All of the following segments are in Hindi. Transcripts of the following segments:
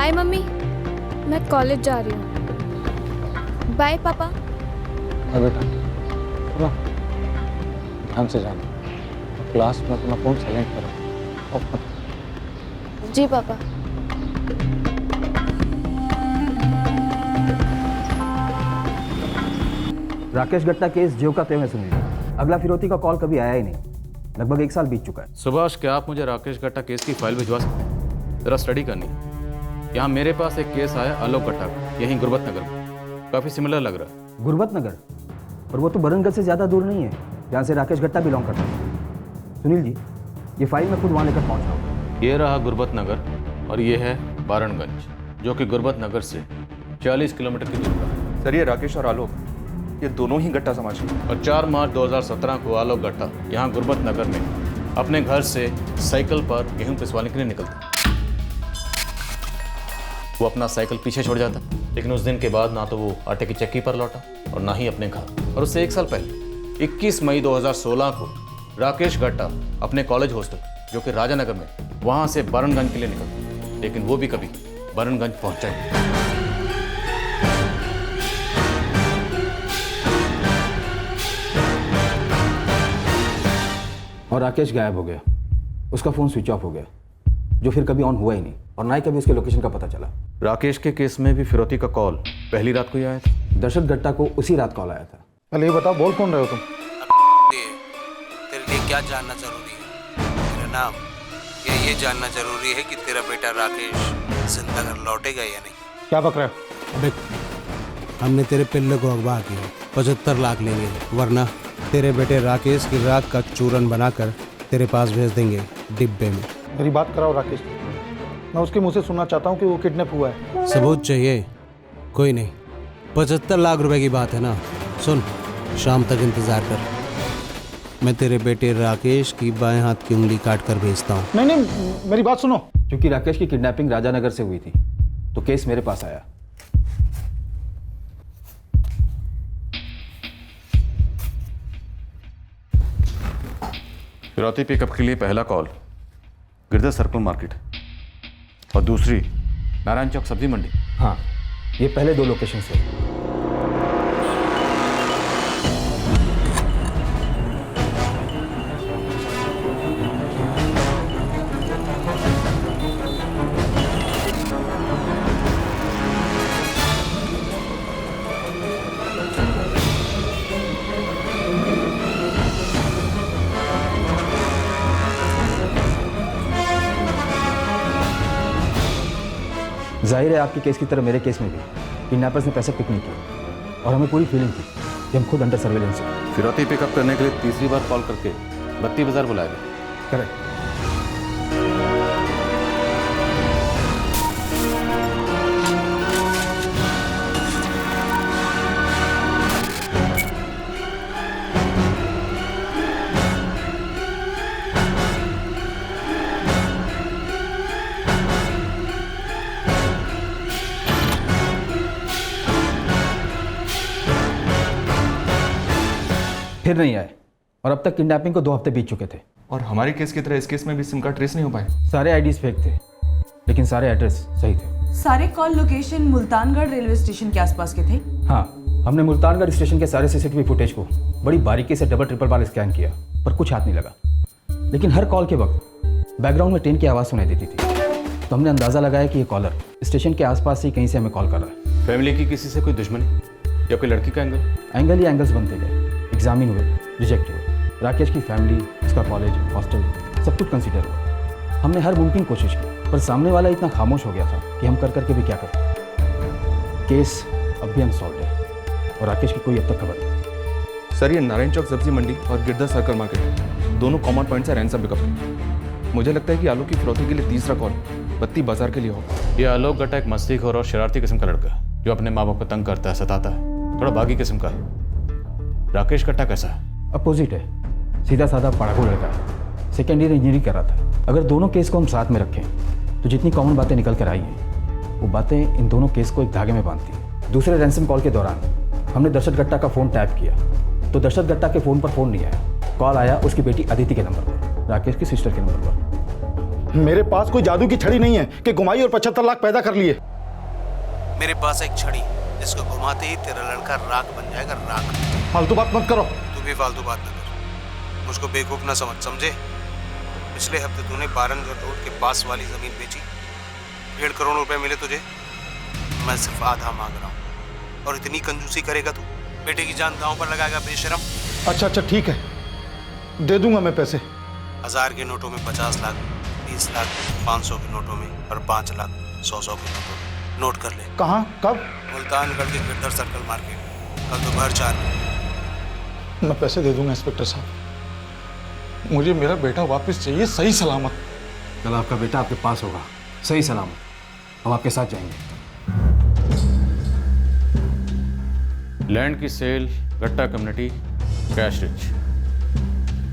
बाय मम्मी, मैं कॉलेज जा रही हूँ। बाय पापा। हाँ बेटा, सुनो, ध्यान से जाना। क्लास में अपना फोन साइलेंट करो। ऑफ मत। जी पापा। राकेश गट्टा केस ज्यों का त्यों है सुनील। अगला फिरौती का कॉल कभी आया ही नहीं। लगभग 1 साल बीत चुका है। सुभाष, क्या आप मुझे राकेश गट्टा केस की फाइल भिजवा सकते हैं? जरा स्टडी करनी है। यहाँ मेरे पास एक केस आया आलोक गट्टा का, यहीं गुरबत नगर में। काफ़ी सिमिलर लग रहा है। गुरबत नगर? और वो तो बरनगढ़ से ज़्यादा दूर नहीं है जहाँ से राकेश गट्टा बिलोंग करता है। सुनील जी, ये फाइल मैं खुद वहाँ लेकर पहुँच रहा हूँ। ये रहा गुरबत नगर और ये है बारणगंज, जो कि गुरबत नगर से 40 किलोमीटर की दूरी पर है। सर, ये राकेश और आलोक, ये दोनों ही गट्टा समाज के। और 4 मार्च 2017 को आलोक गट्टा यहाँ गुरबत नगर में अपने घर से साइकिल पर गेहूं पिसवाने के लिए निकलता। वो अपना साइकिल पीछे छोड़ जाता, लेकिन उस दिन के बाद ना तो वो आटे की चक्की पर लौटा और ना ही अपने घर। और उससे 1 साल पहले 21 मई 2016 को राकेश गट्टा अपने कॉलेज हॉस्टल, जो कि राजानगर में, वहाँ से बरनगंज के लिए निकलता, लेकिन वो भी कभी बरनगंज पहुँचा नहीं। और राकेश गायब हो गया। उसका फ़ोन स्विच ऑफ हो गया, जो फिर कभी ऑन हुआ ही नहीं, और ना ही कभी उसके लोकेशन का पता चला। राकेश के केस में भी फिरौती का कॉल पहली रात को ही आया था। दर्शक गट्टा को उसी रात कॉल आया था। पहले ये बताओ, बोल कौन रहे हो तुम? तेरे लिए क्या जानना जरूरी है? तेरा नाम या ये जानना जरूरी है कि तेरा बेटा राकेश जिंदा घर लौटेगा या नहीं? क्या बक रहे हो? अबे, हमने तेरे पिल्ले को अगवा किया, 75 लाख लेंगे, वरना तेरे बेटे राकेश की राख का चूरन बनाकर तेरे पास भेज देंगे डिब्बे में। मेरी बात कराओ राकेश, मैं उसके मुंह से सुनना चाहता हूँ कि वो किडनैप हुआ है। सबूत चाहिए? कोई नहीं, 75 लाख रुपए की बात है ना। सुन, शाम तक इंतजार कर, मैं तेरे बेटे राकेश की बाएं हाथ की उंगली काट कर भेजता हूँ। नहीं नहीं, मेरी बात सुनो। क्योंकि राकेश की किडनैपिंग राजानगर से हुई थी, तो केस मेरे पास आया। फिरौती पिकअप के लिए पहला कॉल गिरधर सर्कल मार्केट और दूसरी नारायण चौक सब्जी मंडी। हाँ, ये पहले 2 लोकेशन से। जाहिर है आपके केस की तरह मेरे केस में भी किडनैपर्स ने पैसे पिक नहीं किए, और हमें पूरी फीलिंग थी कि हम खुद अंडर सर्वेलेंस हैं। फिरौती पिकअप करने के लिए तीसरी बार कॉल करके 32 बाजार बुलाया गया। करेक्ट। फिर नहीं आए, और अब तक किडनैपिंग को 2 हफ्ते बीत चुके थे। और हमारे केस की तरह इस केस में भी सिम कार्ड ट्रेस नहीं हो पाए। सारे आईडीज फेक थे, लेकिन सारे एड्रेस सही थे। सारे call location Multangarh railway station के आसपास के थे। हाँ, हमने मुल्तानगढ़ स्टेशन के सारे सीसीटीवी फुटेज को बड़ी बारीकी से डबल ट्रिपल बार स्कैन किया, पर कुछ हाथ नहीं लगा। लेकिन हर कॉल के वक्त बैकग्राउंड में ट्रेन की आवाज़ सुनाई देती थी, तो हमने अंदाज़ा लगाया कि ये कॉलर स्टेशन के आसपास से कहीं से हमें कॉल कर रहा है। फैमिली की किसी से कोई दुश्मनी या कोई लड़की का एंगल ही एंगल्स बनते गए। एग्जामिन हुए, रिजेक्ट हुए। राकेश की फैमिली, उसका कॉलेज, हॉस्टल, सब कुछ कंसीडर हुआ। हमने हर मुमकिन कोशिश की, पर सामने वाला इतना खामोश हो गया था कि हम कर करके भी क्या करते। केस अब भी अनसॉल्व है, और राकेश की कोई अब तक खबर नहीं। सर, ये नारायण चौक सब्जी मंडी और गिरधर सर्कल मार्केट दोनों कॉमन पॉइंट से रैंसम पिकअप है। मुझे लगता है कि आलोक की फिरौती के लिए तीसरा कॉल 32 बाजार के लिए होगा। ये आलोक गट्टा एक मस्तीखोर और शरारती किस्म का लड़का है, जो अपने माँ बाप को तंग करता है, सताता है, थोड़ा बागी किस्म का है। राकेश गट्टा कैसा है? अपोजिट है, सीधा साधा पढ़ाकू लड़का है। सेकेंड ईयर इंजीनियरिंग कर रहा था। अगर दोनों केस को हम साथ में रखें तो जितनी कॉमन बातें निकल कर आई हैं, वो बातें इन दोनों केस को एक धागे में बांधती हैं। दूसरे रैंसम कॉल के दौरान हमने दर्शक गट्टा का फ़ोन टैप किया, तो दर्शक गट्टा के फ़ोन पर फ़ोन नहीं आया। कॉल आया उसकी बेटी अदिति के नंबर पर, राकेश की सिस्टर के नंबर पर। मेरे पास कोई जादू की छड़ी नहीं है कि घुमाई और 75 लाख पैदा कर लिए। मेरे पास एक छड़ी जिसको घुमाते ही तेरा लड़का राख बन जाएगा, राख। फालतू बात मत करो। तू भी फालतू बात न कर, मुझको बेवकूफ ना समझ, समझे? पिछले हफ्ते तूने बारनगढ़ रोड के पास वाली जमीन बेची, 1.5 करोड़ रुपए मिले तुझे। मैं सिर्फ आधा मांग रहा हूँ और इतनी कंजूसी करेगा तू? बेटे की जान दांव पर लगाएगा बेशरम। अच्छा ठीक है, दे दूंगा मैं पैसे। 1000 के नोटों में 50 लाख, 20 लाख, 500 के नोटों में और 5 लाख 100 के नोटों में। नोट कर ले। कहाँ, कब? मुल्तानगढ़ के गिरधर सर्कल मार्केट, कल दोपहर 4 बजे। मैं पैसे दे दूंगा इंस्पेक्टर साहब, मुझे मेरा बेटा वापस चाहिए, सही सलामत। कल आपका बेटा आपके पास होगा, सही सलामत। हम आपके साथ जाएंगे। लैंड की सेल, गट्टा कम्युनिटी, कैश रिच।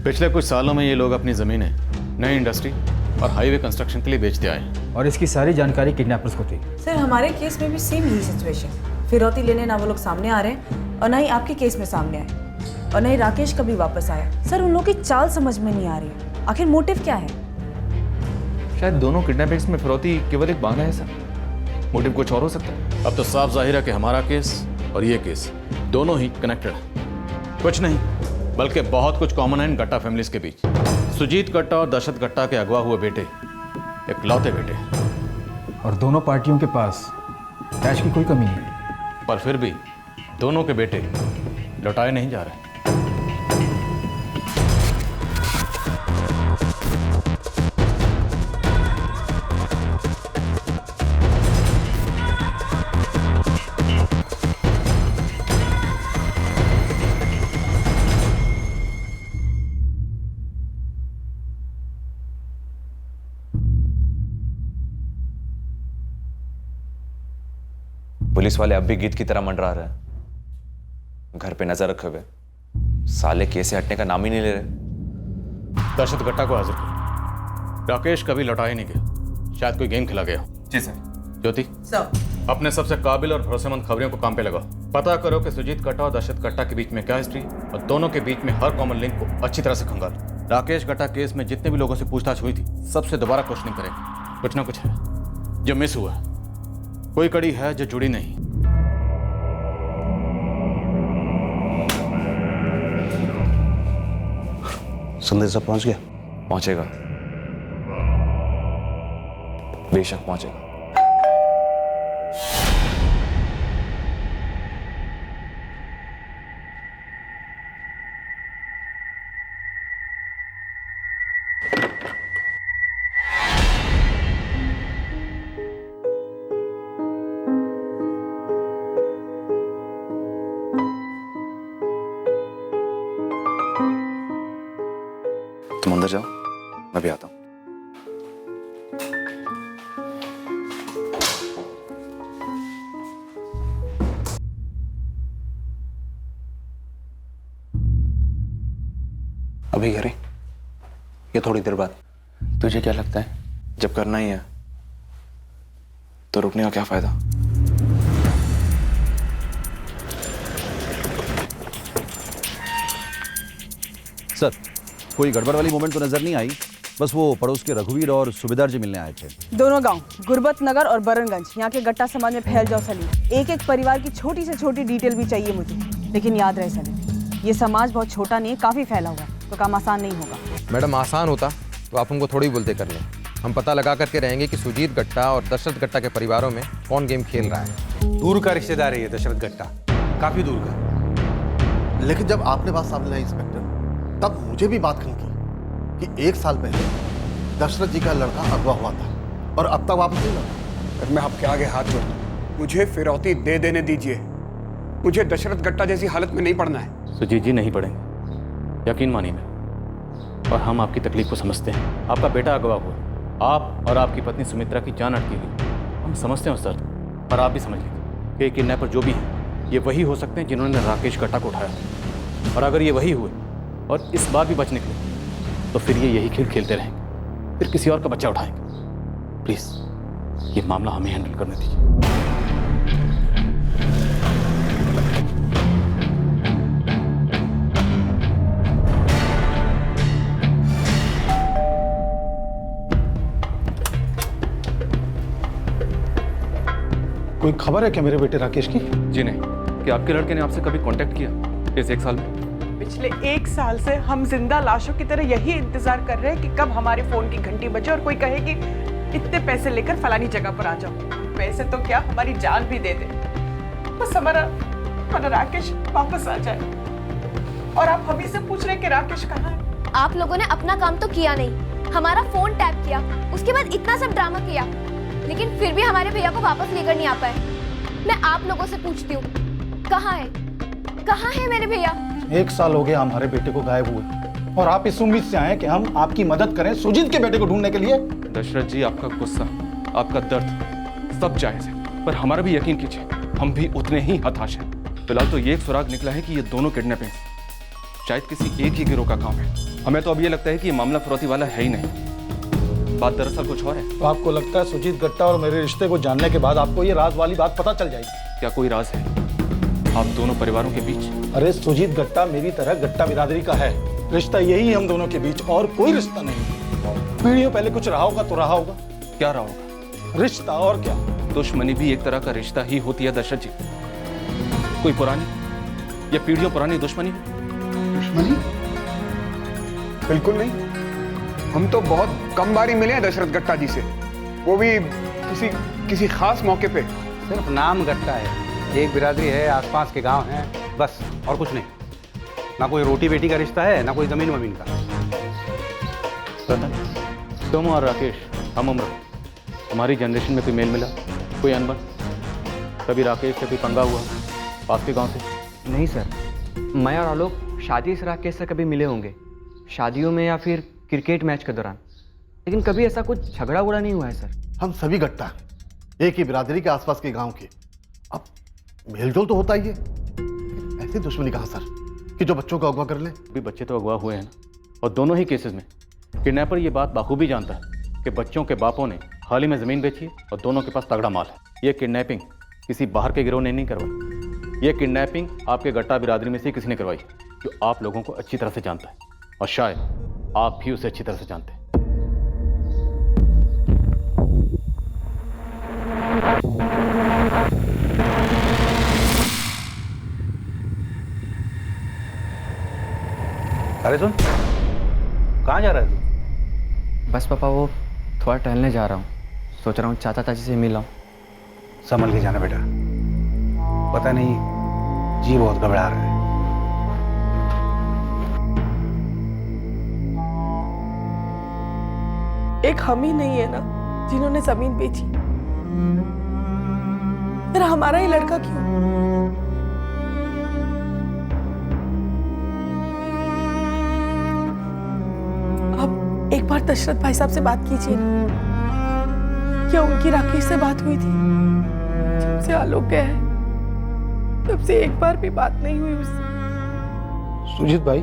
पिछले कुछ सालों में ये लोग अपनी ज़मीनें नई इंडस्ट्री और हाईवे कंस्ट्रक्शन के लिए बेचते आए हैं। और इसकी सारी जानकारी किडनैपर्स को थी। सर हमारे केस में भी सेम यही सिचुएशन। फिरौती लेने ना वो लोग सामने आ रहे हैं और ना ही आपके केस में सामने आए, और ना ही राकेश कभी वापस आया। सर उन लोगों की चाल समझ में नहीं आ रही है, आखिर मोटिव क्या है? शायद दोनों किडनैपिंग्स में फिरौती केवल एक बहाना है सर, मोटिव कुछ और हो सकता है। अब तो साफ जाहिर है कि हमारा केस और ये केस दोनों ही कनेक्टेड है। कुछ नहीं बल्कि बहुत कुछ कॉमन है इन गट्टा फैमिलीज के बीच। सुजीत गट्टा और दशरथ गट्टा के अगवा हुए बेटे इकलौते बेटे, और दोनों पार्टियों के पास कैश की कोई कमी नहीं है। पर फिर भी दोनों के बेटे लौटाए नहीं जा रहे। पुलिस वाले अब भी गीत की तरह मंडरा रहे हैं, घर पे नजर रखे हुए। साले केस से हटने का नाम ही नहीं ले रहे। दशरथ गट्टा को हाजिर करो। राकेश कभी लौटा ही नहीं गया, शायद कोई गेम खेला गया। जी सर। ज्योति सर अपने सबसे काबिल और भरोसेमंद खबरियों को काम पे लगाओ। पता करो कि सुजीत गट्टा और दशरथ गट्टा के बीच में क्या हिस्ट्री और दोनों के बीच में हर कॉमन लिंक को अच्छी तरह से खंगालो। राकेश गट्टा केस में जितने भी लोगों से पूछताछ हुई थी सबसे दोबारा क्वेश्चनिंग करें। कुछ ना कुछ है जो मिस हुआ, कोई कड़ी है जो जुड़ी नहीं। संदेश सब पहुंच गया? पहुंचेगा, बेशक पहुंचेगा। तुम अंदर जाओ, मैं भी आता हूं। अभी करें या थोड़ी देर बाद? तुझे क्या लगता है, जब करना ही है तो रुकने का क्या फायदा? सर कोई गड़बड़ वाली मोमेंट तो नजर नहीं आई, बस वो पड़ोस के रघुवीर और सूबेदार जी मिलने आए थे। दोनों गांव गुरबत नगर और बरनगंज यहाँ के गट्टा समाज में फैल जाओ सलीम। एक एक परिवार की छोटी से छोटी डिटेल भी चाहिए मुझे, लेकिन याद रहे सलीम, ये समाज बहुत छोटा नहीं है, काफी फैला हुआ है, तो काम आसान नहीं होगा। मैडम आसान होता तो आप हमको थोड़ी बोलते कर लें। हम पता लगा करके रहेंगे कि सुजीत गट्टा और दशरथ गट्टा के परिवारों में कौन गेम खेल रहा है। दूर का रिश्तेदार है ये दशरथ गट्टा, काफी दूर का। लेकिन जब आपने बात सामने लाई इंस्पेक्टर, तब मुझे भी बात खलकी कि 1 साल पहले दशरथ जी का लड़का अगवा हुआ था और अब तक वापस नहीं लौटा। मैं आपके आगे हाथ जोड़ता हूं, मुझे फिरौती दे देने दीजिए। मुझे दशरथ गट्टा जैसी हालत में नहीं पड़ना है। सुजीत जी नहीं पड़ेंगे, यकीन मानिए मैं, और हम आपकी तकलीफ को समझते हैं। आपका बेटा अगवा हुआ, आप और आपकी पत्नी सुमित्रा की जान अटकी हुई, हम समझते हैं उस दर्द, पर आप भी समझ लीजिए कि किडनैपर जो भी हैं ये वही हो सकते हैं जिन्होंने राकेश गट्टा को उठाया। और अगर ये वही हुए और इस बार भी बच निकले तो फिर ये यही खेल खेलते रहेंगे, फिर किसी और का बच्चा उठाएंगे। प्लीज़ ये मामला हमें हैंडल करने दीजिए। कोई खबर है क्या मेरे बेटे राकेश की? जी नहीं। क्या आपके लड़के ने आपसे कभी कांटेक्ट किया इस 1 साल में? पिछले 1 साल से हम जिंदा लाशों की तरह यही इंतजार कर रहे हैं कि कब हमारे फोन की घंटी बजे और कोई कहे कि इतने पैसे लेकर फलानी जगह पर आ जाओ। पैसे तो क्या, हमारी जान भी दे दे, बस हमारा राकेश वापस आ जाए। और आप हमी से पूछ रहे हैं कि राकेश कहाँ है? आप लोगों ने अपना काम तो किया नहीं, हमारा फोन टैप किया, उसके बाद इतना सब ड्रामा किया, लेकिन फिर भी हमारे भैया को वापस लेकर नहीं आ पाए। मैं आप लोगों से पूछती हूँ, कहाँ है मेरे भैया? 1 साल हो गया हमारे बेटे को गायब हुए और आप इस उम्मीद से आए कि हम आपकी मदद करें सुजीत के बेटे को ढूंढने के लिए? दशरथ जी, आपका गुस्सा, आपका दर्द सब जायज है, पर हमारा भी यकीन कीजिए, हम भी उतने ही हताश हैं। फिलहाल तो ये एक सुराग निकला है कि ये दोनों किडनैपिंग शायद किसी एक ही गिरोह का काम है। हमें तो अब ये लगता है कि ये मामला फिरौती वाला है ही नहीं, बात दरअसल कुछ और है। तो आपको लगता है सुजीत गट्टा और मेरे रिश्ते को जानने के बाद आपको ये राज वाली बात पता चल जाएगी? क्या कोई राज है आप दोनों परिवारों के बीच? अरे सुजीत गट्टा मेरी तरह गट्टा बिरादरी का है, रिश्ता यही है हम दोनों के बीच और कोई रिश्ता नहीं। पीढ़ियों पहले कुछ रहा होगा तो रहा होगा। क्या रहा होगा? रिश्ता, और क्या। दुश्मनी भी एक तरह का रिश्ता ही होती है दशरथ जी। कोई पुरानी या पीढ़ियों पुरानी दुश्मनी? दुश्मनी? बिल्कुल नहीं। हम तो बहुत कम बारी मिले हैं दशरथ गट्टा जी से, वो भी किसी खास मौके पे। सिर्फ नाम गट्टा है, एक बिरादरी है, आसपास के गांव हैं, बस, और कुछ नहीं। ना कोई रोटी बेटी का रिश्ता है, ना कोई जमीन वमीन का। तुम और राकेश हम उम्र, हमारी जनरेशन में कोई मेल मिला, कोई अनबन? कभी राकेश से कोई पंगा हुआ पास के गांव से? नहीं सर, मैं और आलोक शादी से राकेश से कभी मिले होंगे, शादियों में या फिर क्रिकेट मैच के दौरान, लेकिन कभी ऐसा कुछ झगड़ा उगड़ा नहीं हुआ है सर। हम सभी गट्टा हैं, एक ही बिरादरी के आसपास के गांव के, अब मेलजोल तो होता ही है। ऐसी दुश्मनी कहाँ सर कि जो बच्चों को अगवा कर ले? भी बच्चे तो अगवा हुए हैं ना, और दोनों ही केसेस में किडनैपर ये बात बाखूबी जानता है कि बच्चों के बापों ने हाल ही में ज़मीन बेची है और दोनों के पास तगड़ा माल है। ये किडनैपिंग किसी बाहर के गिरोह ने नहीं करवाई, ये किडनैपिंग आपके गट्टा बिरादरी में से किसी ने करवाई, जो आप लोगों को अच्छी तरह से जानता है और शायद आप भी उसे अच्छी तरह से जानते हैं। अरे सुन, कहाँ जा रहा है तू? बस पापा, वो थोड़ा टहलने जा रहा हूँ, सोच रहा हूँ चाचा चाची से मिला हूँ। संभल के जाना बेटा, पता नहीं जी बहुत घबरा रहा है। एक हम ही नहीं है ना जिन्होंने जमीन बेची, फिर हमारा ही लड़का क्यों? अब एक बार दशरथ भाई साहब से बात कीजिए ना। क्या उनकी राकेश से बात हुई थी? जब से आलोक गया है तब से एक बार भी बात नहीं हुई उससे। सुजीत भाई,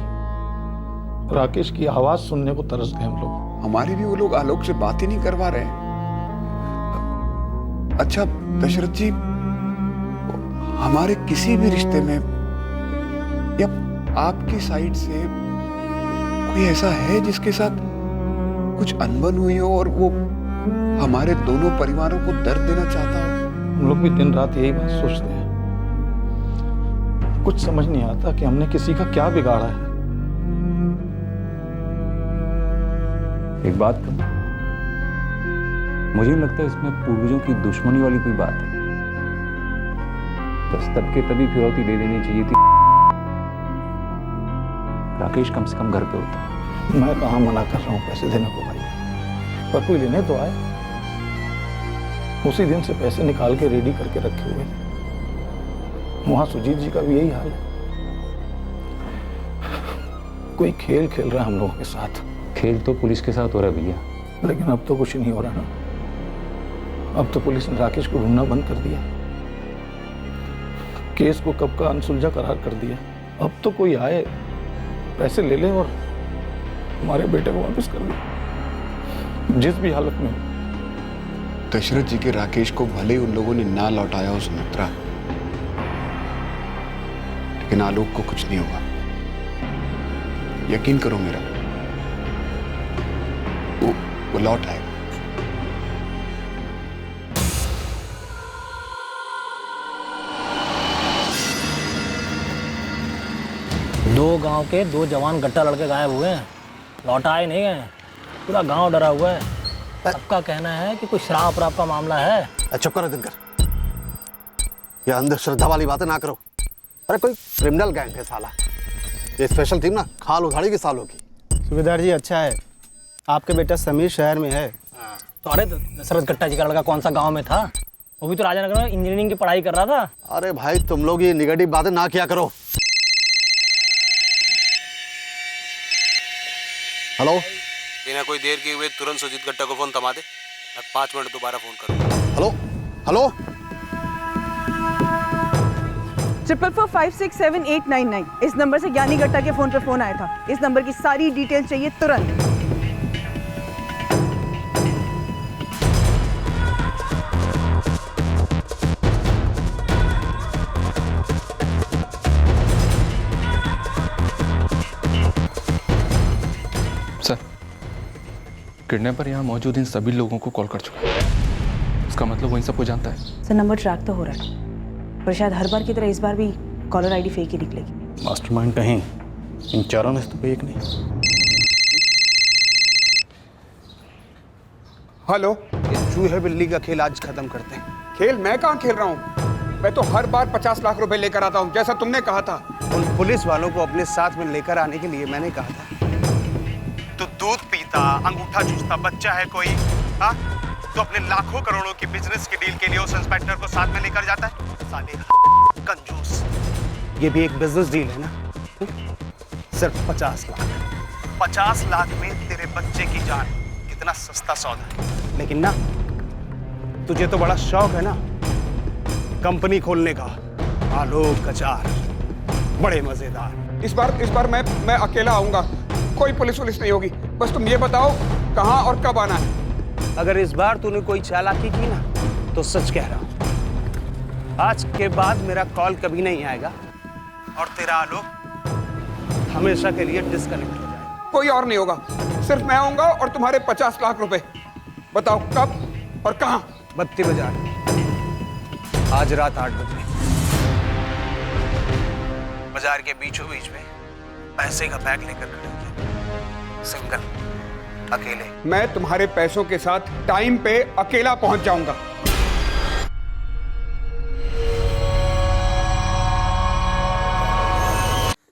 राकेश की आवाज सुनने को तरस गए हम लोग। हमारे भी वो लोग आलोक से बात ही नहीं करवा रहे। अच्छा दशरथ जी, हमारे किसी भी रिश्ते में या आपकी साइड से कोई ऐसा है जिसके साथ कुछ अनबन हुई हो और वो हमारे दोनों परिवारों को दर्द देना चाहता हो? हम लोग भी दिन रात यही बात सोचते हैं, कुछ समझ नहीं आता कि हमने किसी का क्या बिगाड़ा है। एक बात कहूं, मुझे लगता है इसमें पूर्वजों की दुश्मनी वाली कोई बात है। बस तब के तभी फिरौती दे देनी चाहिए थी, राकेश कम से कम घर पे होता। मैं कहाँ मना कर रहा हूँ पैसे देने को भाई, पर कोई लेने तो आए। उसी दिन से पैसे निकाल के रेडी करके रखे हुए थे। वहां सुजीत जी का भी यही हाल है, कोई खेल खेल रहा है हम लोगों के साथ। खेल तो पुलिस के साथ हो रहा है भैया, लेकिन अब तो कुछ नहीं हो रहा ना। अब तो पुलिस ने राकेश को ढूंढना बंद कर दिया, केस को कब का अनसुलझा करार कर दिया। अब तो कोई आए, पैसे ले ले और हमारे बेटे को वापस कर दे, जिस भी हालत में हो। दशरथ जी के राकेश को भले ही उन लोगों ने ना लौटाया हो सुमित्रा, लेकिन आलोक को कुछ नहीं होगा, यकीन करो मेरा, वो लौट आएगा। दो गांव के दो जवान गट्टा लड़के गायब हुए हैं, लौटा आए नहीं गए। पूरा गांव डरा हुआ है। सबका कहना है कि कोई शराब वराब का मामला है। चुप करो दिनकर, ये अंधश्रद्धा वाली बातें ना करो। अरे कोई क्रिमिनल गैंग है साला। ये स्पेशल टीम ना खाल उधाड़ी की सालों की। सूबेदार जी अच्छा है, आपके बेटा समीर शहर में है। तो अरे दशरथ गट्टा जी का लड़का कौन सा गांव में था? वो भी तो राजानगर में इंजीनियरिंग की पढ़ाई कर रहा था। अरे भाई तुम लोग ये निगेटिव बातें ना किया करो। हेलो, बिना कोई देर किए हुए तुरंत सुजीत गट्टा को फोन थमा दे। मैं 5 मिनट दोबारा फोन करूँगा। हेलो हेलो 444567899 इस नंबर से ज्ञानी गट्टा के फोन पे फोन आया था। इस नंबर की सारी डिटेल चाहिए तुरंत। सर, किडनैपर यहाँ मौजूद इन सभी लोगों को कॉल कर चुका है। इसका मतलब वो इन सबको जानता है। सर नंबर ट्रैक तो हो रहा है, पर शायद हर बार की तरह इस बार भी कॉलर आईडी फेक ही निकलेगी। मास्टरमाइंड कहीं इन चारों में से तो कोई एक नहीं। हेलो, ये चूहे बिल्ली का खेल आज खत्म करते हैं। खेल मैं कहाँ खेल रहा हूँ? मैं तो हर बार 50 लाख रुपए लेकर आता हूँ, जैसा तुमने कहा था। उन पुलिस वालों को अपने साथ में लेकर आने के लिए मैंने कहा था। तो दूध पीता, अंगूठा चूसता बच्चा है कोई, हाँ? तो अपने लाखों करोड़ों की बिजनेस की डील के लिए उस इंस्पेक्टर को साथ में लेकर जाता है। साले कंजूस। ये भी एक बिजनेस डील है ना? सिर्फ 50 लाख। 50 लाख में तेरे बच्चे की जान, कितना सस्ता सौदा है। लेकिन ना तुझे तो बड़ा शौक है ना कंपनी खोलने का। आलोक कचार, बड़े मजेदार। इस बार मैं अकेला आऊंगा, कोई पुलिस वुलिस नहीं होगी। बस तुम ये बताओ कहाँ और कब आना है। अगर इस बार तूने कोई चालाकी की ना तो सच कह रहा हूं, आज के बाद मेरा कॉल कभी नहीं आएगा और तेरा आलोक हमेशा के लिए डिस्कनेक्ट हो जाएगा। कोई और नहीं होगा, सिर्फ मैं आऊंगा और तुम्हारे 50 लाख रुपए। बताओ कब और कहाँ? बत्ती बाजार, आज रात 8 बजे। बाजार के बीचों बीच में पैसे का बैग लेकर खड़े हो जाओ। सिंगल, अकेले। मैं तुम्हारे पैसों के साथ टाइम पे अकेला पहुंच जाऊंगा।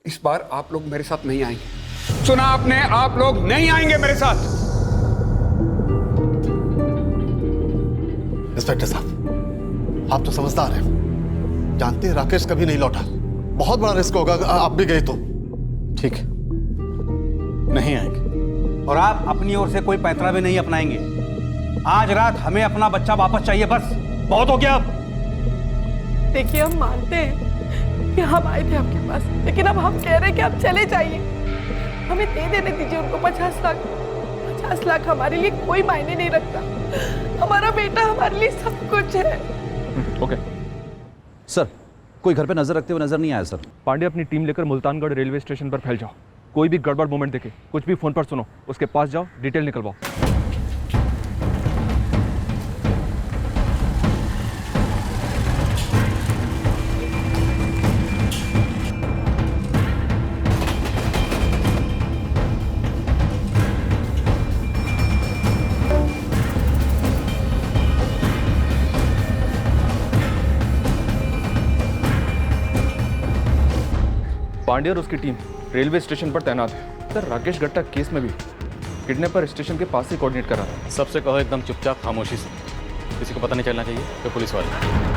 इस बार आप लोग मेरे साथ नहीं आएंगे। सुना आपने? आप लोग नहीं आएंगे मेरे साथ। इंस्पेक्टर साहब, आप तो समझदार हैं, जानते हैं राकेश कभी नहीं लौटा। बहुत बड़ा रिस्क होगा आप भी गए तो। ठीक है, नहीं आएंगे। और आप अपनी ओर से कोई पैतरा भी नहीं अपनाएंगे। आज रात हमें अपना बच्चा वापस चाहिए, बस। बहुत हो गया अब। देखिए, हम मानते हैं कि हम आए थे आपके पास, लेकिन अब हम कह रहे हैं कि आप चले जाइए। हमें दे देने दीजिए उनको 50 लाख। 50 लाख हमारे लिए कोई मायने नहीं रखता। हमारा बेटा हमारे लिए सब कुछ है। ओके सर, कोई घर पे नजर रखते हुए नजर नहीं आया सर। पांडे, अपनी टीम लेकर मुल्तानगढ़ रेलवे स्टेशन पर फैल जाओ। कोई भी गड़बड़ मोमेंट देखे, कुछ भी फोन पर सुनो, उसके पास जाओ, डिटेल निकलवाओ। पांडे और उसकी टीम रेलवे स्टेशन पर तैनात है। सर, राकेश गट्टा केस में भी किडनैपर स्टेशन के पास से कोऑर्डिनेट कर रहा था। सबसे कहो एकदम चुपचाप खामोशी से, किसी को पता नहीं चलना चाहिए कि पुलिस वाले।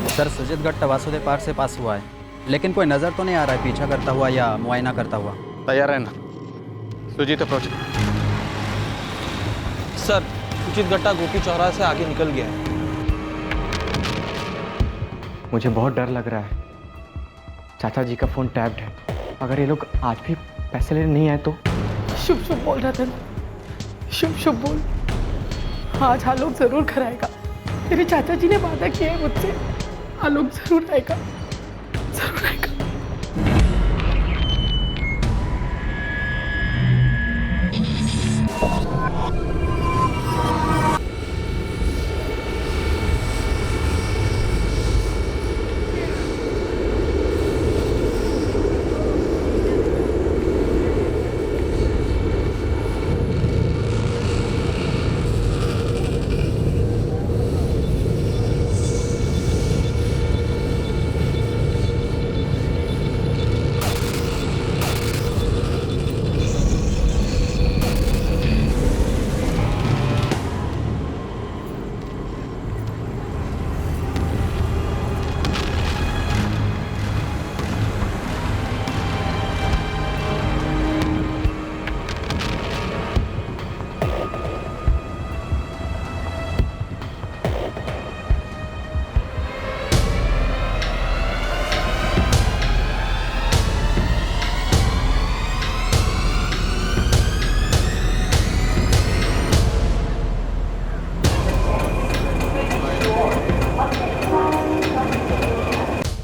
सर, सुजीत गट्टा वासुदेव पार्क से पास हुआ है, लेकिन कोई नज़र तो नहीं आ रहा है पीछा करता हुआ या मुआयना करता हुआ। तैयार रहना। सुजीत अप्रोच। सर, सुजीत गट्टा गोपी चौराहे से आगे निकल गया है। मुझे बहुत डर लग रहा है। चाचा जी का फ़ोन टैप्ड है। अगर ये लोग आज भी पैसे लेने नहीं आए तो। शुभ शुभ बोल रहा था, शुभ शुभ बोल। आज आलोक जरूर घर आएगा। मेरे चाचा जी ने वादा किया है मुझसे, आलोक जरूर आएगा, जरूर आएगा।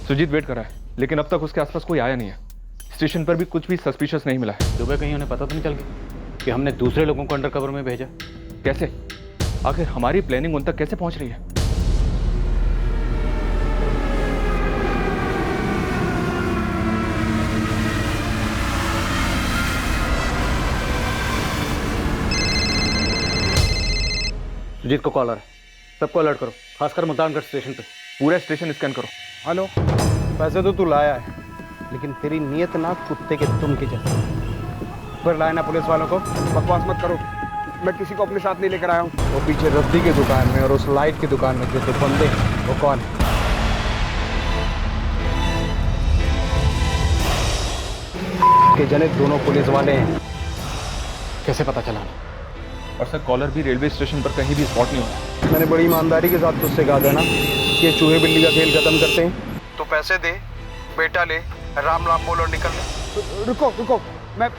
सुजीत वेट कर रहा है, लेकिन अब तक उसके आसपास कोई आया नहीं है। स्टेशन पर भी कुछ भी सस्पिशियस नहीं मिला है। दुबई कहीं उन्हें पता तो नहीं चल गया कि हमने दूसरे लोगों को अंडरकवर में भेजा? कैसे? आखिर हमारी प्लानिंग उन तक कैसे पहुंच रही है? सुजीत को कॉलर है, सबको अलर्ट करो, खासकर मुल्तानगढ़ स्टेशन पे। पूरा स्टेशन स्कैन करो। हेलो, पैसे तो तू लाया है, लेकिन तेरी नीयत ना कुत्ते के तुम के जैसे। फिर लाया ना पुलिस वालों को, बकवास मत करो। मैं किसी को अपने साथ नहीं लेकर आया हूँ। वो पीछे रद्दी की दुकान में और उस लाइट की दुकान में जो दो बंदे हैं, वो कौन है? के जने दोनों पुलिस वाले हैं। कैसे पता चला? और सर, कॉलर भी रेलवे स्टेशन पर कहीं भी स्पॉट नहीं हुआ। मैंने बड़ी ईमानदारी के साथ तुझसे कहा था ना कि चूहे बिल्ली का खेल खत्म करते हैं। तो पैसे दे, बेटा ले, राम राम बोल और निकल ले। रुको रुको, मैं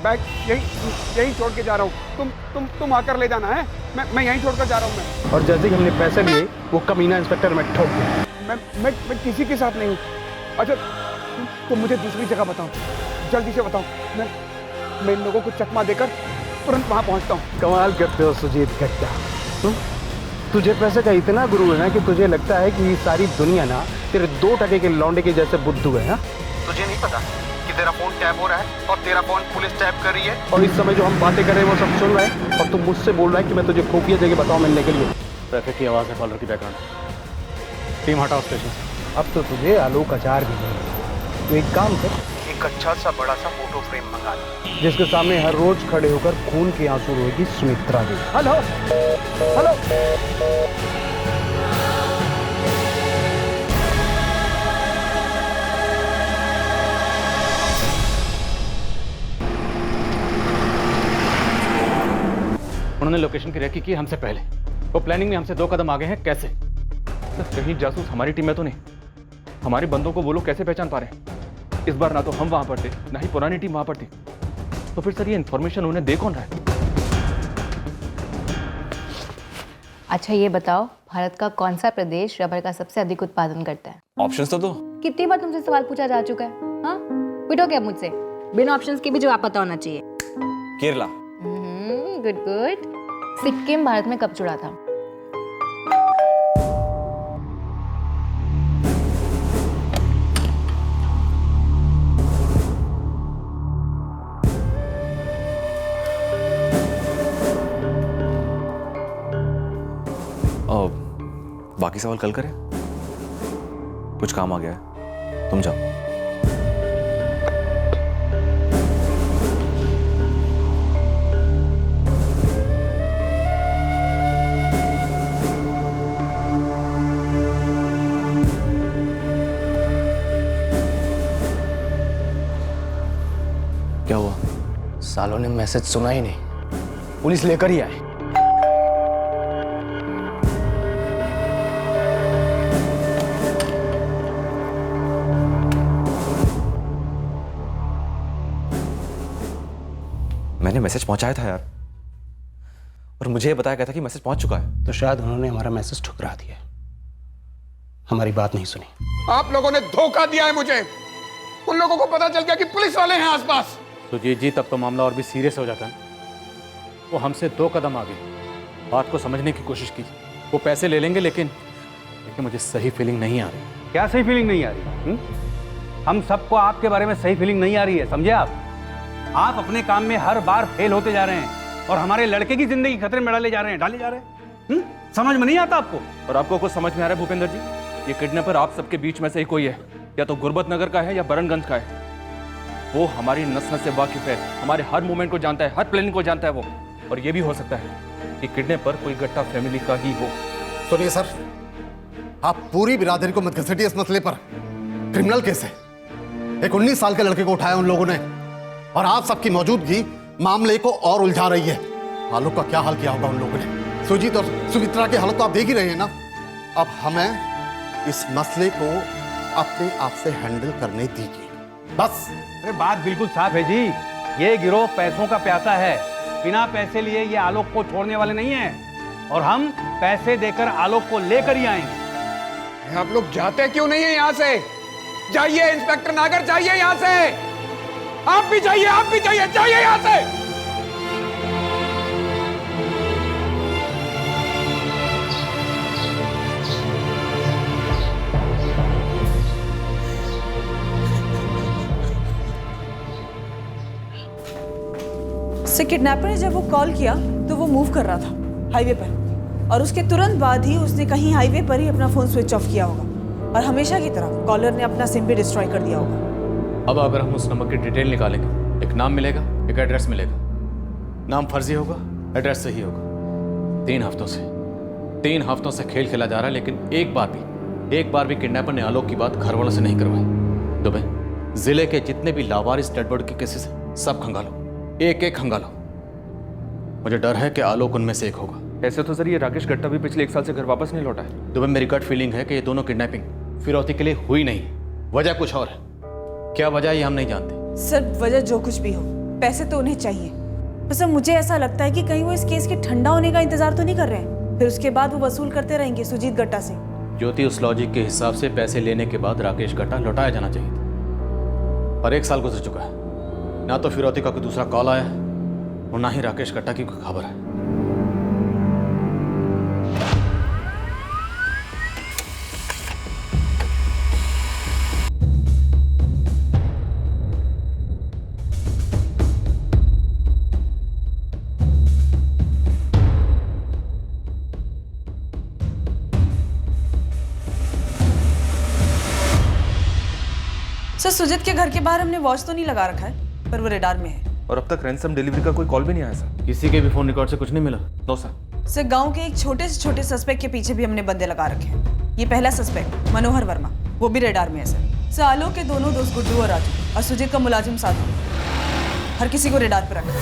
बैग यही छोड़ के जा रहा हूँ। तुम आकर ले जाना है। मैं यहीं छोड़कर जा रहा हूँ मैं। और जैसे कि हमने पैसे लिए, वो कमीना इंस्पेक्टर में ठोक गया। मैं किसी के साथ नहीं हूँ। अच्छा, तुम मुझे दूसरी जगह बताओ, जल्दी से बताओ। मैं इन लोगों को चकमा देकर तुरंत वहाँ पहुँचता हूँ। कमाल करते हो सुजीत गट्टा। तुझे पैसे का इतना गुरूर है कि तुझे लगता है कि ये सारी दुनिया ना तेरे 2 टके के लौंडे के जैसे बुद्धू है। हा? तुझे नहीं पता कि तेरा फोन टैप हो रहा है और तेरा फोन पुलिस टैप कर रही है, और इस समय जो हम बातें कर रहे हैं वो सब सुन रहे हैं, और तुम मुझसे बोल रहा है कि मैं तुझे खुफिया जगह बताऊं मिलने के लिए। ट्रैफिक की आवाज़ है, कॉलर की बैकग्राउंड। टीम हटाओ स्टेशन से। अब तो तुझे आलोक अचार भी नहीं। तो एक काम कर, एक अच्छा सा बड़ा सा फोटो फ्रेम मंगा ले, जिसके सामने हर रोज खड़े होकर खून के आंसू रोएगी सुमित्रा देवी। हेलो हेलो, उन्होंने लोकेशन की रेकी की हमसे पहले। वो प्लानिंग में हमसे 2 कदम आगे हैं। कैसे? सर, कहीं जासूस हमारी टीम में तो नहीं? हमारे बंदों को वो लोग कैसे पहचान पा रहे हैं? इस बार ना तो हम वहां पर थे, ना ही पुरानी टीम वहां पर थी। तो फिर सर, ये इन्फॉर्मेशन उन्हें दे कौन रहा है? अच्छा, ये बताओ, भारत का कौन सा प्रदेश रबर का सबसे अधिक उत्पादन करता है? ऑप्शंस तो दो। कितनी बार तुमसे सवाल पूछा जा चुका है? हाँ, पूछोगे अब मुझसे? बिना ऑप्शंस के भी जवाब पता होना चाहिए। केरला। Good good. सिक्किम भारत में कब जुड़ा था? बाकी सवाल कल करें, कुछ काम आ गया है, तुम जाओ। क्या हुआ? सालों ने मैसेज सुना ही नहीं, पुलिस लेकर ही आए। मैंने मैसेज पहुंचाया था यार, पर मुझे ये बताया गया था कि मैसेज पहुंच चुका है। तो शायद उन्होंने हमारा मैसेज ठुकरा दिया, हमारी बात नहीं सुनी। आप लोगों ने धोखा दिया है मुझे। उन लोगों को पता चल गया कि पुलिस वाले हैं आसपास। सुजीत जी, तब तो मामला और भी सीरियस हो जाता है। वो हमसे 2 कदम आगे। बात को समझने की कोशिश कीजिए। वो पैसे ले लेंगे, लेकिन मुझे सही फीलिंग नहीं आ रही। क्या सही फीलिंग नहीं आ रही? हम सबको आपके बारे में सही फीलिंग नहीं आ रही है, समझे आप? आप अपने काम में हर बार फेल होते जा रहे हैं और हमारे लड़के की जिंदगी खतरे में डाले जा रहे हैं। समझ में नहीं आता आपको? और आपको कुछ समझ में आ रहा है भूपेंद्र जी? ये किडनैपर आप सबके बीच में से ही कोई है, या तो गुरबत नगर का है या बरनगंज का है। वो हमारी नस नस से वाकिफ है, हमारे हर मूवमेंट को जानता है, हर प्लानिंग को जानता है वो। और ये भी हो सकता है कि किडनैपर कोई गट्टा फैमिली का ही हो। सुनिए सर, आप पूरी बिरादरी को मत घसीटिए इस मसले पर। क्रिमिनल केस है। एक 19 साल के लड़के को उठाया उन लोगों ने, और आप सबकी मौजूदगी मामले को और उलझा रही है। आलोक का क्या हाल किया होगा उन लोगों ने। सुजीत और सुमित्रा की हालत तो आप देख ही रहे हैं ना। अब हमें इस मसले को अपने आप से हैंडल करने दीजिए बस। अरे बात बिल्कुल साफ है जी, ये गिरोह पैसों का प्यासा है। बिना पैसे लिए ये आलोक को छोड़ने वाले नहीं हैं, और हम पैसे देकर आलोक को लेकर ही आएंगे। आप लोग जाते क्यों नहीं है यहाँ से? जाइए इंस्पेक्टर नागर, जाइए यहाँ से। आप भी जाइए, आप भी जाइए, जाइए यहाँ से। से किडनैपर ने जब वो कॉल किया तो वो मूव कर रहा था हाईवे पर, और उसके तुरंत बाद ही उसने कहीं हाईवे पर ही अपना फोन स्विच ऑफ किया होगा, और हमेशा की तरह कॉलर ने अपना सिम भी डिस्ट्रॉय कर दिया होगा। अब अगर हम उस नंबर की डिटेल निकालेंगे, एक नाम मिलेगा, एक एड्रेस मिलेगा। नाम फर्जी होगा, एड्रेस सही होगा। 3 हफ्तों से खेल खेला जा रहा है, लेकिन एक बार भी किडनैपर ने आलोक की बात घर वालों से नहीं करवाई। दुबे, जिले के जितने भी लावारिस डेड बॉडी के केसेस हैं, सब खंगालो, एक एक खंगालो। मुझे डर है कि आलोक उनमें से एक होगा। ऐसे तो सर ये राकेश गट्टा भी पिछले 1 साल से घर वापस नहीं लौटा है। दुबे, मेरी गट फीलिंग है कि ये दोनों किडनैपिंग फिरौती के लिए हुई नहीं, वजह कुछ और है। क्या वजह ये हम नहीं जानते। सर, वजह जो कुछ भी हो, पैसे तो उन्हें चाहिए। बस अब मुझे ऐसा लगता है कि कहीं वो इस केस के ठंडा होने का इंतजार तो नहीं कर रहे हैं, फिर उसके बाद वो वसूल करते रहेंगे सुजीत गट्टा से। ज्योति, उस लॉजिक के हिसाब से पैसे लेने के बाद राकेश गट्टा लौटाया जाना चाहिए था, पर 1 साल गुजर चुका है। ना तो फिरौती का कोई दूसरा कॉल आया है, और ना ही राकेश गट्टा की कोई खबर है। सर, सुजीत के घर के बाहर हमने वॉच तो नहीं लगा रखा है, पर वो रेडार में है। और अब तक रैंसम डिलीवरी का कोई कॉल भी नहीं आया सर। किसी के भी फोन रिकॉर्ड से कुछ नहीं मिला? No sir. सर, गांव के एक छोटे से छोटे सस्पेक्ट के पीछे भी हमने बंदे लगा रखे हैं। ये पहला सस्पेक्ट मनोहर वर्मा, वो भी रेडार में है सर। आलोक के दोनों दोस्त गुड्डू और राजू, और सुजीत का मुलाजिम साधु, हर किसी को रेडार पर रखा है।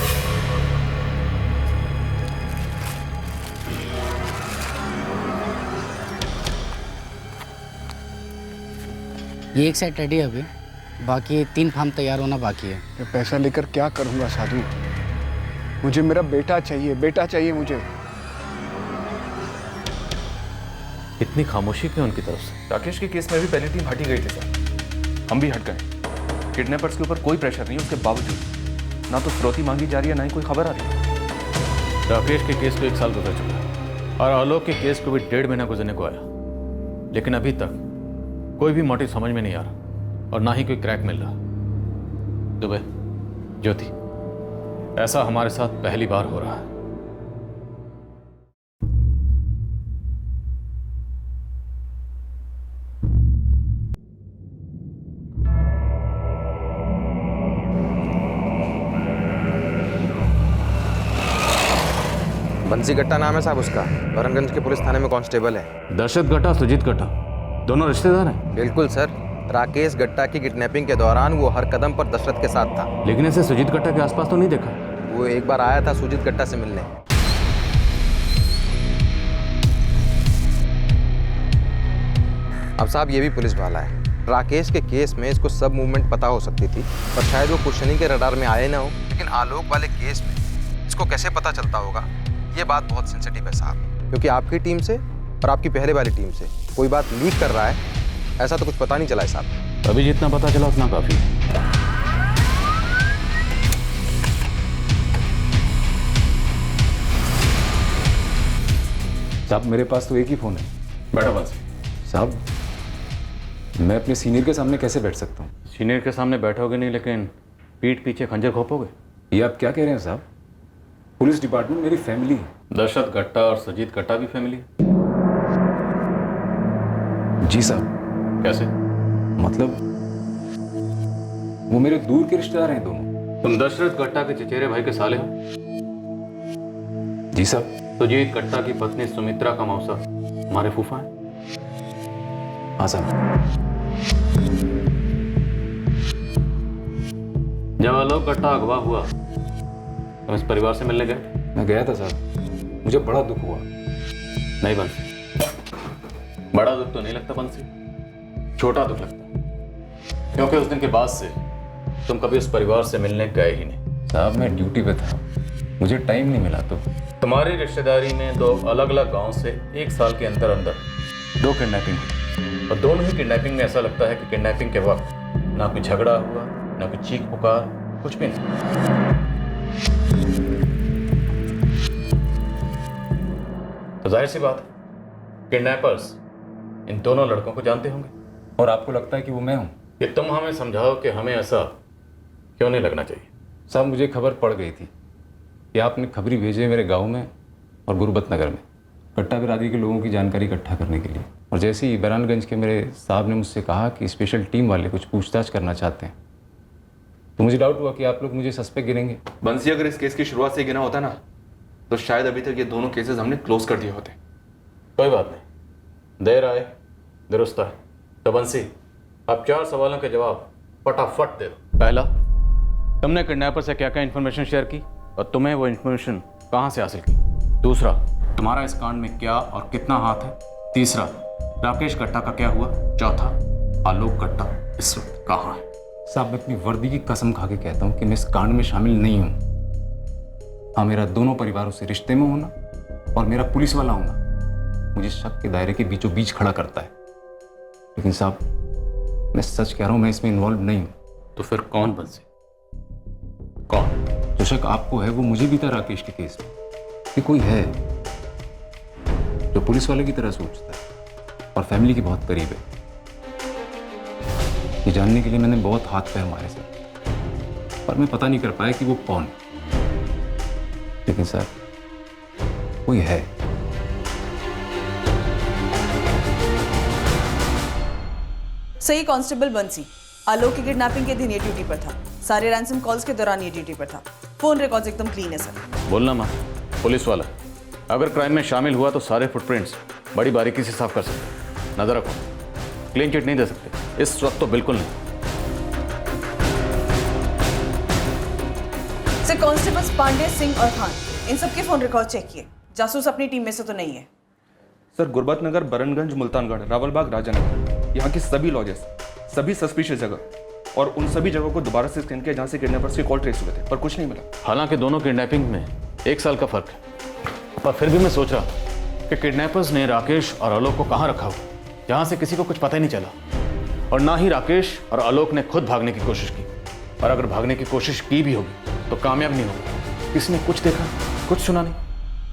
ये एक सेट रेडी है अभी, बाकी 3 फार्म तैयार होना बाकी है। ये पैसा लेकर क्या करूंगा साधु? मुझे मेरा बेटा चाहिए, बेटा चाहिए मुझे। इतनी खामोशी क्यों उनकी तरफ से? राकेश के केस में भी पहली टीम हटी गई थी सर, हम भी हट गए। किडनैपर्स के ऊपर कोई प्रेशर नहीं, उसके बावजूद ना तो फिरौती मांगी जा रही है, ना ही कोई खबर आ रही है। राकेश के केस को 1 साल गुजर चुका है, और आलोक के केस को भी 1.5 महीना गुजरने को आया, लेकिन अभी तक कोई भी मोटिव समझ में नहीं आ रहा, और ना ही कोई क्रैक मिल रहा। दुबे, ज्योति, ऐसा हमारे साथ पहली बार हो रहा है। बंसी गट्टा नाम है साहब उसका, बरनगंज के पुलिस थाने में कांस्टेबल है। दशरथ गट्टा, सुजीत गट्टा, दोनों रिश्तेदार हैं? बिल्कुल सर। राकेश गट्टा की किडनैपिंग के दौरान वो हर कदम पर दशरथ के साथ था। लेकिन ऐसे सुजीत गट्टा के आसपास तो नहीं देखा। वो एक बार आया था सुजीत गट्टा से मिलने। अब साहब ये भी पुलिस वाला है। राकेश के केस में इसको सब मूवमेंट पता हो सकती थी, पर शायद वो क्वेश्चनिंग के रडार में आए ना हो। लेकिन आलोक वाले केस में इसको कैसे पता चलता होगा ये बात बहुत सेंसिटिव है साहब, क्योंकि आपकी टीम से और आपकी पहले वाली टीम से कोई बात लीक कर रहा है, ऐसा तो कुछ पता नहीं चला है साहब। अभी जितना पता चला उतना काफी है। साहब मेरे पास तो एक ही फ़ोन है। बैठो बस। साहब मैं अपने सीनियर के सामने कैसे बैठ सकता हूँ? सीनियर के सामने बैठोगे नहीं, लेकिन पीठ पीछे खंजर घोंपोगे। ये आप क्या कह रहे हैं साहब? पुलिस डिपार्टमेंट मेरी फैमिली है। दशरथ गट्टा और सुजीत गट्टा भी फैमिली है। जी साहब। कैसे? मतलब वो मेरे दूर के रिश्तेदार हैं दोनों। तुम दशरथ गट्टा के चचेरे भाई के साले हो? जी साहब। सुजीत गट्टा की पत्नी सुमित्रा का मौसा हमारे फूफा है। हाँ साहब। जब आलोक गट्टा अगवा हुआ तुम इस परिवार से मिलने गए? मैं गया था साहब, मुझे बड़ा दुख हुआ। नहीं बंसी, बड़ा दुख तो नहीं लगता बंसी, छोटा दुख लगता, क्योंकि उस दिन के बाद से तुम कभी उस परिवार से मिलने गए ही नहीं। साहब मैं ड्यूटी पे था, मुझे टाइम नहीं मिला। तो तुम्हारी रिश्तेदारी में दो अलग अलग गांव से 1 साल के अंदर अंदर 2 किडनैपिंग हुई, और दोनों ही किडनैपिंग में ऐसा लगता है कि किडनैपिंग के वक्त ना कोई झगड़ा हुआ, ना कोई चीख पुकार, कुछ भी नहीं। तो जाहिर सी बात है किडनैपर्स इन दोनों लड़कों को जानते होंगे। और आपको लगता है कि वो मैं हूं? कि तुम हमें समझाओ कि हमें ऐसा क्यों नहीं लगना चाहिए। साहब मुझे खबर पड़ गई थी कि आपने खबरी भेजे मेरे गांव में और गुरबत नगर में गट्टा बिरादरी के लोगों की जानकारी इकट्ठा करने के लिए। और जैसे ही बैरानगंज के मेरे साहब ने मुझसे कहा कि स्पेशल टीम वाले कुछ पूछताछ करना चाहते हैं, तो मुझे डाउट हुआ कि आप लोग मुझे सस्पेक्ट गिनेंगे। बंसी अगर इस केस की शुरुआत से गिना होता ना, तो शायद अभी तक ये दोनों केसेस हमने क्लोज कर दिए होते। कोई बात नहीं, देर आए दुरुस्त आए। तो बंसी अब 4 सवालों के जवाब फटाफट दे दो। पहला, तुमने किडनैपर से क्या क्या इन्फॉर्मेशन शेयर की और तुम्हें वो इन्फॉर्मेशन कहाँ से हासिल की? दूसरा, तुम्हारा इस कांड में क्या और कितना हाथ है? तीसरा, राकेश गट्टा का क्या हुआ? चौथा, आलोक गट्टा इस वक्त कहाँ है? साहब मैं अपनी वर्दी की कसम खा के कहता हूँ कि मैं इस कांड में शामिल नहीं हूँ। हाँ, मेरा दोनों परिवारों से रिश्ते में होना और मेरा पुलिस वाला होना मुझे शक के दायरे के बीचों बीच खड़ा करता है। लेकिन साहब मैं सच कह रहा हूँ, मैं इसमें इन्वॉल्व नहीं हूँ। तो फिर कौन बंसी? कौन? जो शक आपको है वो मुझे भी था राकेश के केस में, कि कोई है जो पुलिस वाले की तरह सोचता है और फैमिली के बहुत करीब है। ये जानने के लिए मैंने बहुत हाथ पैर मारे सर, पर मैं पता नहीं कर पाया कि वो कौन। लेकिन सर कोई है। सही कांस्टेबल बंसी आलोक की किडनैपिंग के दिन ये ड्यूटी पर था। सारे रैंसम कॉल्स के दौरान ये ड्यूटी पर था। फोन रिकॉर्ड्स एकदम क्लीन है सर। बोलना माँ, पुलिस वाला अगर क्राइम में शामिल हुआ तो सारे फुटप्रिंट्स बड़ी बारीकी से साफ कर सकते। नजर रखो, क्लीन चिट नहीं दे सकते इस वक्त तो बिल्कुल नहीं। सर कांस्टेबल्स पांडे, सिंह और खान इन सबके फोन रिकॉर्ड चेक किए। जासूस अपनी टीम में से तो नहीं है। सर गुरबत नगर, बरनगंज, मुल्तानगढ़, रावलबाग, राजानगर, यहाँ की सभी लॉजेस, सभी सस्पिशियस जगह और उन सभी जगहों को दोबारा से स्कैन किया जहाँ से किडनैपर्स के कॉल ट्रेस हुए थे, पर कुछ नहीं मिला। हालांकि दोनों किडनैपिंग में 1 साल का फर्क है, पर फिर भी मैं सोच रहा कि किडनैपर्स ने राकेश और आलोक को कहाँ रखा हुआ जहाँ से किसी को कुछ पता ही नहीं चला, और ना ही राकेश और आलोक ने खुद भागने की कोशिश की। और अगर भागने की कोशिश की भी होगी तो कामयाब नहीं होगी। किसी ने कुछ देखा, कुछ सुना नहीं।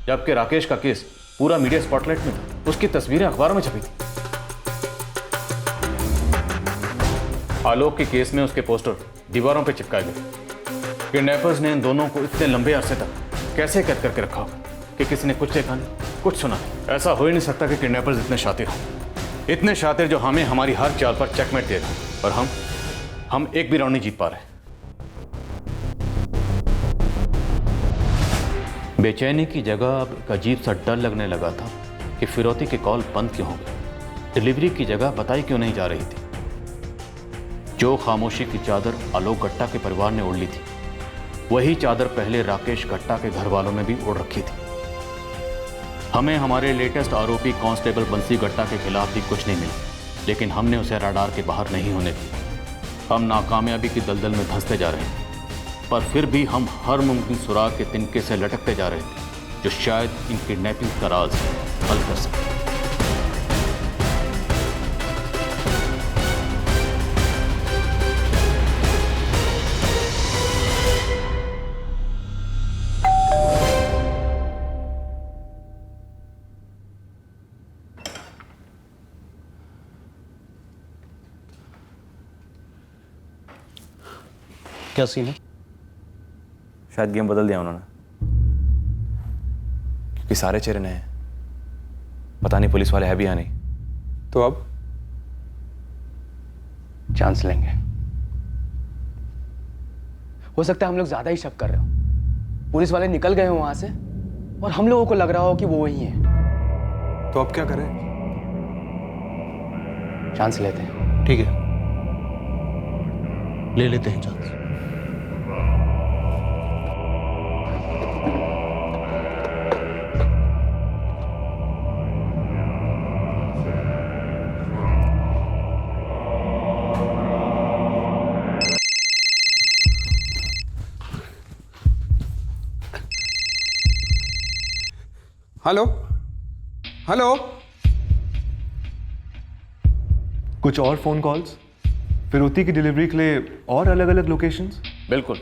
जबकि राकेश का केस पूरा मीडिया स्पॉटलाइट में था, उसकी तस्वीरें अखबारों में छपी थी। आलोक के केस में उसके पोस्टर दीवारों पर चिपकाए गए। किडनैपर्स ने इन दोनों को इतने लंबे अरसे तक कैसे कैद करके रखा होगा कि किसी ने कुछ देखा नहीं, कुछ सुना नहीं। ऐसा हो ही नहीं सकता कि किडनैपर्स इतने शातिर हों, इतने शातिर जो हमें हमारी हर चाल पर चेकमेट दे दें, और हम एक भी राउंड नहीं जीत पा रहे। बेचैनी की जगह अब एक अजीब सा डर लगने लगा था कि फिरौती के कॉल बंद क्यों हो गए, डिलीवरी की जगह बताई क्यों नहीं जा रही थी। जो खामोशी की चादर आलोक गट्टा के परिवार ने ओढ़ ली थी, वही चादर पहले राकेश गट्टा के घर वालों ने भी ओढ़ रखी थी। हमें हमारे लेटेस्ट आरोपी कांस्टेबल बंसी गट्टा के खिलाफ भी कुछ नहीं मिला, लेकिन हमने उसे रडार के बाहर नहीं होने दिया। हम नाकामयाबी की दलदल में धंसते जा रहे थे, पर फिर भी हम हर मुमकिन सुराग के तिनके से लटकते जा रहे थे। जो शायद इन किडनैपिंग का राज हल कर सके। क्या सीन है? शायद गेम बदल दिया उन्होंने, क्योंकि सारे चेहरे नए हैं। पता नहीं पुलिस वाले है भी या नहीं। तो अब चांस लेंगे। हो सकता है हम लोग ज्यादा ही शक कर रहे हो, पुलिस वाले निकल गए हो वहां से और हम लोगों को लग रहा हो कि वो वही है। तो अब क्या करें? चांस लेते हैं। ठीक है, ले लेते हैं चांस। Hello hello. कुछ और फोन कॉल्स, फिरौती की डिलीवरी के लिए और अलग अलग लोकेशंस? बिल्कुल,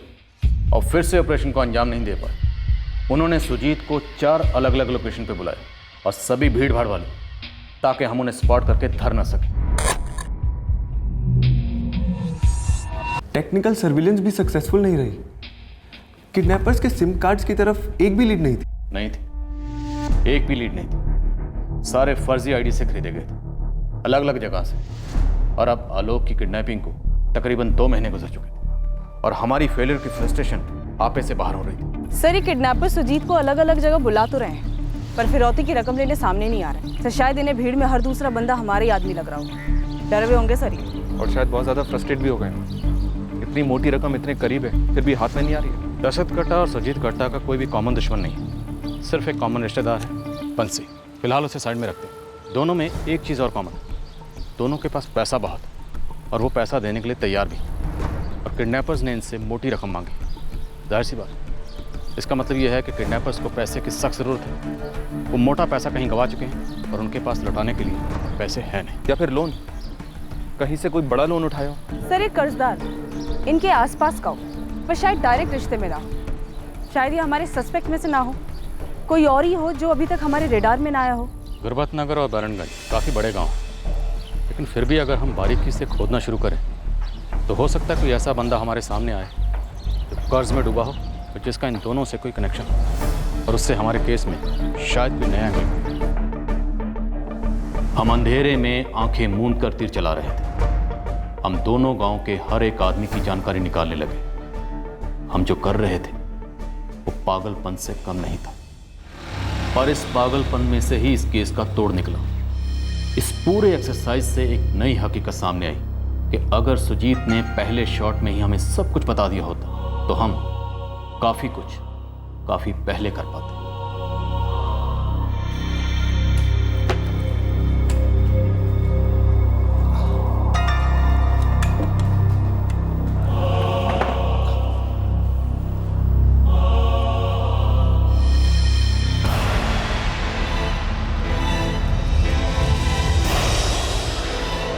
और फिर से ऑपरेशन को अंजाम नहीं दे पाए। उन्होंने सुजीत को 4 अलग अलग लोकेशन पे बुलाया और सभी भीड़ भाड़ वाली, ताकि हम उन्हें स्पॉट करके धर ना सकें। टेक्निकल सर्विलेंस भी सक्सेसफुल नहीं रही। किडनैपर्स के सिम कार्ड्स की तरफ एक भी लीड नहीं थी। नहीं थी, एक भी लीड नहीं थी। सारे फर्जी आईडी से खरीदे गए थे, अलग अलग जगह से। और अब आलोक की किडनैपिंग को तकरीबन 2 महीने गुजर चुके थे और हमारी फेलियर की फ्रस्ट्रेशन आपे से बाहर हो रही थी। सर, ये किडनैपर सुजीत को अलग अलग जगह बुला तो रहे हैं, पर फिरौती की रकम लेने सामने नहीं आ रहे। सर, शायद इन्हें भीड़ में हर दूसरा बंदा हमारे ही आदमी लग रहा होगा। डरे हुए होंगे सर ये, और शायद बहुत ज्यादा फ्रस्ट्रेट भी हो गए। इतनी मोटी रकम इतने करीब है, फिर भी हाथ में नहीं आ रही है। दशरथ कट्टा और सुजीत कट्टा का कोई भी कॉमन दुश्मन नहीं, सिर्फ एक कॉमन रिश्तेदार है, बंसी। फिलहाल उसे साइड में रखते हैं। दोनों में एक चीज़ और कॉमन है, दोनों के पास पैसा बहुत है और वो पैसा देने के लिए तैयार भी। और किडनैपर्स ने इनसे मोटी रकम मांगी। जाहिर सी बात, इसका मतलब ये है कि किडनैपर्स को पैसे की सख्त ज़रूरत है। वो मोटा पैसा कहीं गंवा चुके हैं और उनके पास लौटाने के लिए पैसे हैं नहीं। या फिर लोन, कहीं से कोई बड़ा लोन उठाया हो। सर, एक कर्जदार इनके आसपास का हो, पर शायद डायरेक्ट रिश्ते में ना हो। शायद ये हमारे सस्पेक्ट में से ना हो, कोई और ही हो जो अभी तक हमारे रेडार में ना आया हो। गुरबत नगर और बरनगंज काफ़ी बड़े गांव, लेकिन फिर भी अगर हम बारीकी से खोदना शुरू करें तो हो सकता है कोई ऐसा बंदा हमारे सामने आए जो कर्ज में डूबा हो और जिसका इन दोनों से कोई कनेक्शन हो, और उससे हमारे केस में शायद कोई नया एंगल। हम अंधेरे में आंखें मूंद कर तीर चला रहे थे। हम दोनों गांव के हर एक आदमी की जानकारी निकालने लगे। हम जो कर रहे थे वो पागलपन से कम नहीं था, और इस पागलपन में से ही इस केस का तोड़ निकला। इस पूरे एक्सरसाइज से एक नई हकीकत सामने आई कि अगर सुजीत ने पहले शॉट में ही हमें सब कुछ बता दिया होता तो हम काफ़ी पहले कर पाते।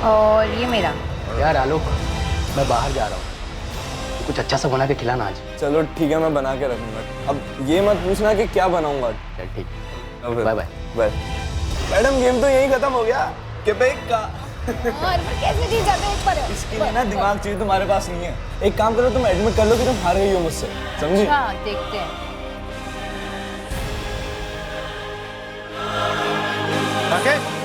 और ये मेरा। यार आलोक, मैं बाहर जा रहा हूँ, कुछ अच्छा सा बना के खिलाना आज। चलो ठीक है, मैं बना के रखूंगा। अब ये मत पूछना कि क्या बनाऊंगा। चल ठीक, bye bye. Bye. Madam, game तो यही खत्म हो गया। क्वेबेक का। और कैसे जीत जाते हैं पर? इसके लिए ना दिमाग चाहिए, तुम्हारे पास नहीं है। एक काम करो, तुम एडमिट कर लो कि तुम हार गई हो मुझसे, समझी? अच्छा, देखते हैं। राकेश,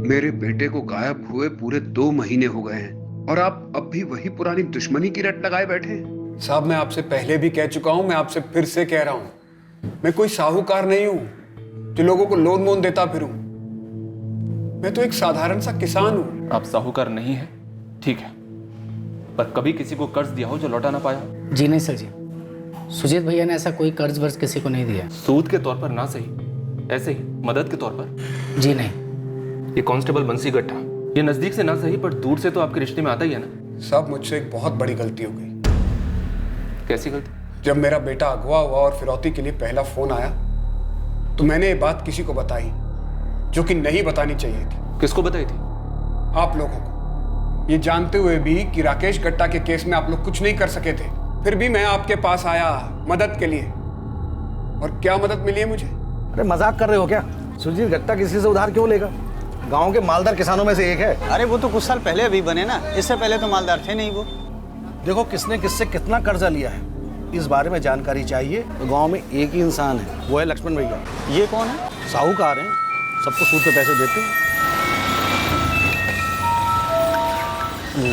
मेरे बेटे को गायब हुए पूरे 2 महीने हो गए हैं और आप अब भी वही पुरानी दुश्मनी की रट लगाए बैठे हैं। साहब, मैं आपसे पहले भी कह चुका हूं, मैं आपसे फिर से कह रहा हूं, मैं कोई साहूकार नहीं हूं जो लोगों को लोन वोन देता फिरूं। मैं तो एक साधारण सा किसान हूं। आप साहूकार नहीं है, ठीक है, पर कभी किसी को कर्ज दिया हो जो लौटा ना पाया? जी नहीं सर जी, सुजीत भैया ने ऐसा कोई कर्ज वर्ज किसी को नहीं दिया। सूद के तौर पर ना सही, ऐसे ही मदद के तौर पर? जी नहीं। ये कांस्टेबल बंसी गट्टा, ये नजदीक से ना सही पर दूर से तो आपके रिश्ते में आता ही है ना? साहब मुझसे एक बहुत बड़ी गलती हो गई। कैसी गलती? जब मेरा बेटा अगवा हुआ और फिरौती के लिए पहला फोन आया तो मैंने ये बात किसी को बताई जो कि नहीं बतानी चाहिए थी। किसको बताई थी? आप लोगों को, ये जानते हुए भी कि राकेश गट्टा के केस में आप लोग कुछ नहीं कर सके थे, फिर भी मैं आपके पास आया मदद के लिए। और क्या मदद मिली है मुझे? अरे मजाक कर रहे हो क्या? सुजीत गट्टा किसी से उधार क्यों लेगा? गांव के मालदार किसानों में से एक है। अरे वो तो कुछ साल पहले अभी बने ना, इससे पहले तो मालदार थे नहीं वो। देखो किसने किससे कितना कर्जा लिया है, इस बारे में जानकारी चाहिए तो गांव में एक ही इंसान है, वो है लक्ष्मण भैया। ये कौन है? साहूकार हैं, सबको सूद पे पैसे देते हैं।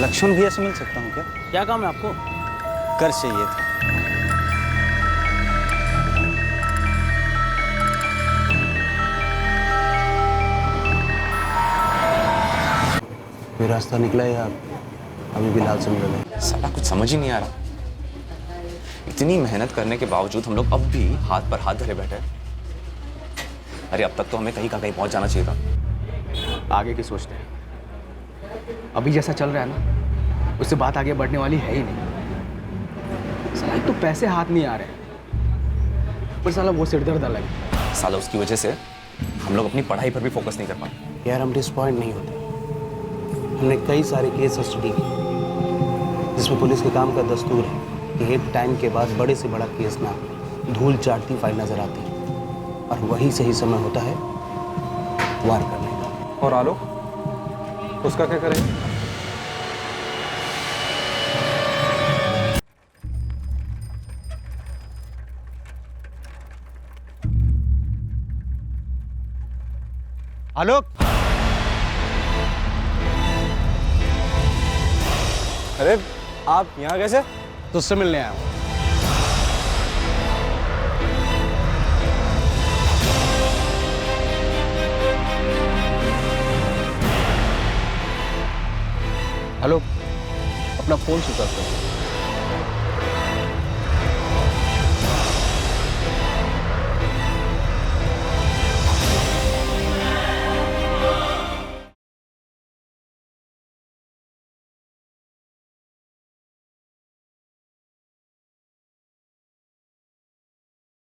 लक्ष्मण भैया से मिल सकता हूँ क्या? क्या काम है आपको? कर्ज चाहिए था। कोई रास्ता निकला है यार, अभी भी लाल समझ रहे। साला कुछ समझ ही नहीं आ रहा। इतनी मेहनत करने के बावजूद हम लोग अब भी हाथ पर हाथ धरे बैठे। अरे अब तक तो हमें कहीं का कहीं पहुंच जाना चाहिए था। आगे की सोचते हैं। अभी जैसा चल रहा है ना, उससे बात आगे बढ़ने वाली है ही नहीं। साला एक तो पैसे हाथ नहीं आ रहे, पर साला वो सिरदर्द अलग है। साला उसकी वजह से हम लोग अपनी पढ़ाई पर भी फोकस नहीं कर पाते। यार हम डिसपॉइंट नहीं होते। हमने कई सारे केस स्टडी किए जिसमें पुलिस के काम का दस्तूर है कि एक टाइम के बाद बड़े से बड़ा केस ना धूल चाटती फाइल नजर आती है, और वही सही समय होता है वार करने का। और आलोक, उसका क्या करेंगे? आलोक, अरे आप यहाँ कैसे? तुझसे मिलने आया हूँ। हेलो, अपना फोन स्विच ऑफ कर।